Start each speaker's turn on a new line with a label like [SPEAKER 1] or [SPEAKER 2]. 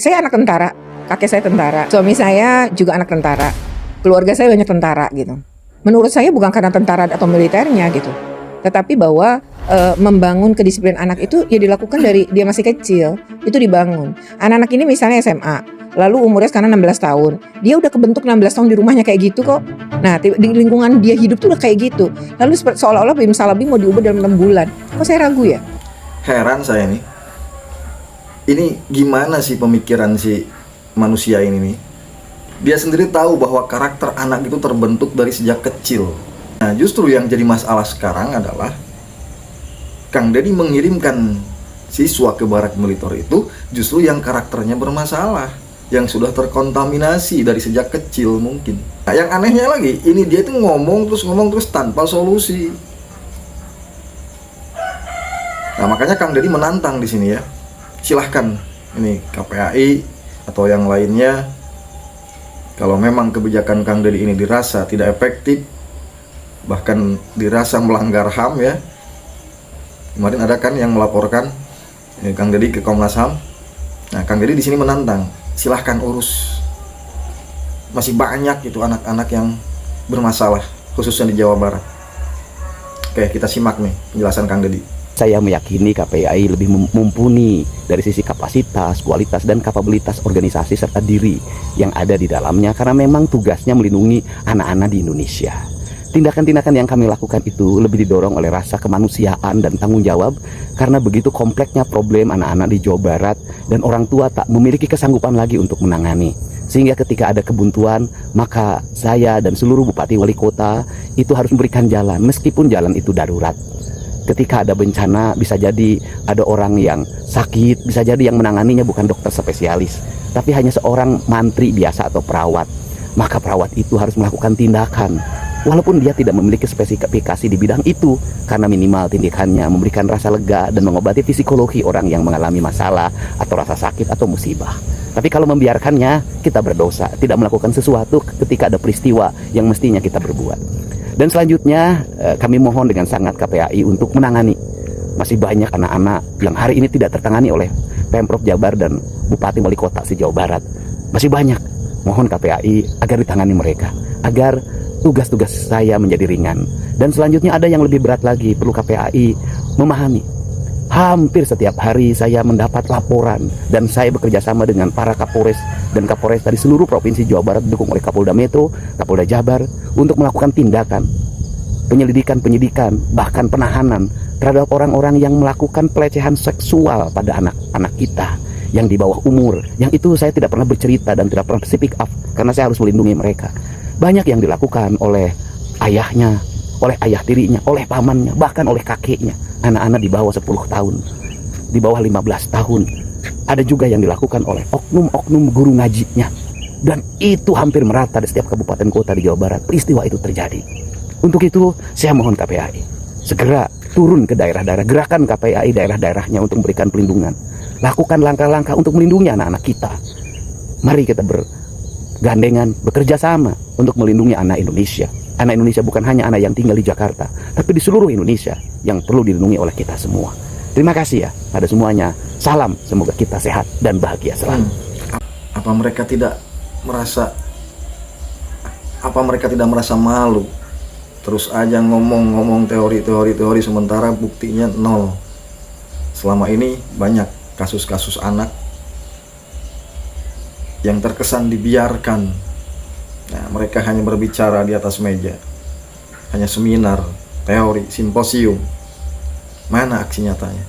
[SPEAKER 1] Saya anak tentara, kakek saya tentara, suami saya juga anak tentara, keluarga saya banyak tentara gitu. Menurut saya bukan karena tentara atau militernya gitu, tetapi bahwa membangun kedisiplinan anak itu ya dilakukan dari dia masih kecil, itu dibangun. Anak-anak ini misalnya SMA, lalu umurnya sekarang 16 tahun, dia udah kebentuk 16 tahun di rumahnya kayak gitu kok. Nah di lingkungan dia hidup tuh udah kayak gitu, lalu seolah-olah Bim Salabi mau diubah dalam 6 bulan. Kok saya ragu ya?
[SPEAKER 2] Heran saya nih. Ini gimana sih pemikiran si manusia ini nih? Dia sendiri tahu bahwa karakter anak itu terbentuk dari sejak kecil. Nah, justru yang jadi masalah sekarang adalah Kang Deddy mengirimkan siswa ke barak militer itu justru yang karakternya bermasalah, yang sudah terkontaminasi dari sejak kecil mungkin. Nah, yang anehnya lagi, ini dia itu ngomong terus tanpa solusi. Nah, makanya Kang Deddy menantang di sini ya. Silahkan ini KPAI atau yang lainnya, kalau memang kebijakan Kang Deddy ini dirasa tidak efektif, bahkan dirasa melanggar HAM ya. Kemarin ada kan yang melaporkan Kang Deddy ke Komnas HAM. Nah, Kang Deddy di sini menantang, silahkan urus. Masih banyak itu anak-anak yang bermasalah, khususnya di Jawa Barat. Oke, kita simak nih penjelasan Kang Deddy.
[SPEAKER 3] Saya meyakini KPAI lebih mumpuni dari sisi kapasitas, kualitas, dan kapabilitas organisasi serta diri yang ada di dalamnya, karena memang tugasnya melindungi anak-anak di Indonesia. Tindakan-tindakan yang kami lakukan itu lebih didorong oleh rasa kemanusiaan dan tanggung jawab, karena begitu kompleksnya problem anak-anak di Jawa Barat dan orang tua tak memiliki kesanggupan lagi untuk menangani. Sehingga ketika ada kebuntuan, maka saya dan seluruh bupati wali kota itu harus memberikan jalan, meskipun jalan itu darurat. Ketika ada bencana, bisa jadi ada orang yang sakit, bisa jadi yang menanganinya bukan dokter spesialis, tapi hanya seorang mantri biasa atau perawat. Maka perawat itu harus melakukan tindakan, walaupun dia tidak memiliki spesifikasi di bidang itu, karena minimal tindakannya memberikan rasa lega dan mengobati psikologi orang yang mengalami masalah atau rasa sakit atau musibah. Tapi kalau membiarkannya, kita berdosa, tidak melakukan sesuatu ketika ada peristiwa yang mestinya kita berbuat. Dan selanjutnya kami mohon dengan sangat KPAI untuk menangani. Masih banyak anak-anak yang hari ini tidak tertangani oleh Pemprov Jabar dan Bupati Wali Kota se-Jawa Barat. Masih banyak. Mohon KPAI agar ditangani mereka, agar tugas-tugas saya menjadi ringan. Dan selanjutnya ada yang lebih berat lagi, perlu KPAI memahami. Hampir setiap hari saya mendapat laporan, dan saya bekerja sama dengan para Kapolres dan Kapolres dari seluruh provinsi Jawa Barat, didukung oleh Kapolda Metro, Kapolda Jabar, untuk melakukan tindakan penyidikan, bahkan penahanan terhadap orang-orang yang melakukan pelecehan seksual pada anak-anak kita yang di bawah umur. Yang itu saya tidak pernah bercerita dan tidak pernah speak up, karena saya harus melindungi mereka. Banyak yang dilakukan oleh ayahnya, oleh ayah tirinya, oleh pamannya, bahkan oleh kakeknya. Anak-anak di bawah 10 tahun, di bawah 15 tahun. Ada juga yang dilakukan oleh oknum-oknum guru ngajinya. Dan itu hampir merata di setiap kabupaten kota di Jawa Barat peristiwa itu terjadi. Untuk itu saya mohon KPAI segera turun ke daerah-daerah, gerakan KPAI daerah-daerahnya untuk memberikan pelindungan. Lakukan langkah-langkah untuk melindungi anak-anak kita. Mari kita bergandengan, bekerja sama untuk melindungi anak Indonesia. Anak Indonesia bukan hanya anak yang tinggal di Jakarta, tapi di seluruh Indonesia yang perlu dilindungi oleh kita semua. Terima kasih ya pada semuanya. Salam, semoga kita sehat dan bahagia selalu.
[SPEAKER 2] Apa mereka tidak merasa malu? Terus aja ngomong teori sementara buktinya nol. Selama ini banyak kasus-kasus anak yang terkesan dibiarkan. Nah, mereka hanya berbicara di atas meja, hanya seminar, teori, simposium. Mana aksi nyatanya?